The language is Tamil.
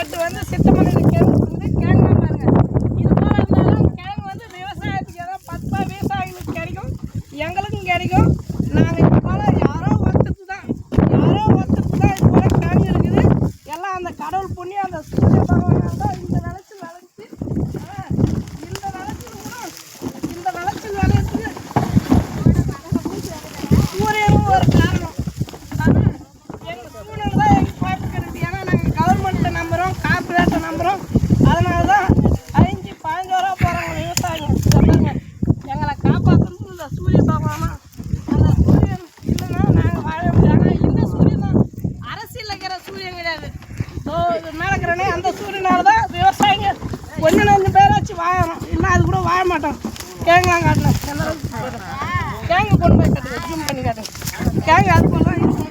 கட்டு வந்து சித்தமலை கிழங்கு வந்து கிழங்கு பாருங்க. இது போல இருந்தாலும் கிழங்கு வந்து விவசாயத்துக்கு ஏதோ 10 ரூபா விவசாயிகளுக்கு கிடைக்கும், எங்களுக்கும் கிடைக்கும். நாங்கள் இது போல் யாரோ ஒருத்தருக்கு தான் இது போல கிழங்கு இருக்குது. எல்லாம் அந்த கடவுள் புண்ணியம் அந்த சூரிய பகவானால் தான் இந்த நிலத்தில் விளைச்சி இந்த நிலத்தில் விளையிறதுக்கு சூரியனும் ஒரு காரணம். எங்கள் சூரியன் தான் எங்கள் குழப்பம் இருக்குது. ஏன்னா நாங்கள் கவர்மெண்ட்டை நம்புகிறோம், கார்பரேட்டை நம்புகிறோம். அதனால தான் 15 ரூபா போகிறாங்க விவசாயிங்க. பாருங்க, எங்களை காப்பாற்றுறது இந்த சூரிய பகவானா. அந்த சூரியன் இல்லைன்னா நாங்கள் வாழ முடியாது. ஆனால் இந்த சூரியன் தான் அரசியல் இருக்கிற சூரியன் கிடையாது. இது மேலே இருக்கிறனே அந்த சூரியனால தான் விவசாயிங்க கொஞ்சம் 2 பேராச்சும் வாழணும். இல்லை அது கூட வாழ மாட்டோம். கிழங்காங்க காட்டினேன், எந்த அளவுக்கு கேங்கு கொண்டு போய் கட்டுங்க, ஜூம் பண்ணி காட்டுங்க. கேங்கு அது போல தான் இருக்கும்.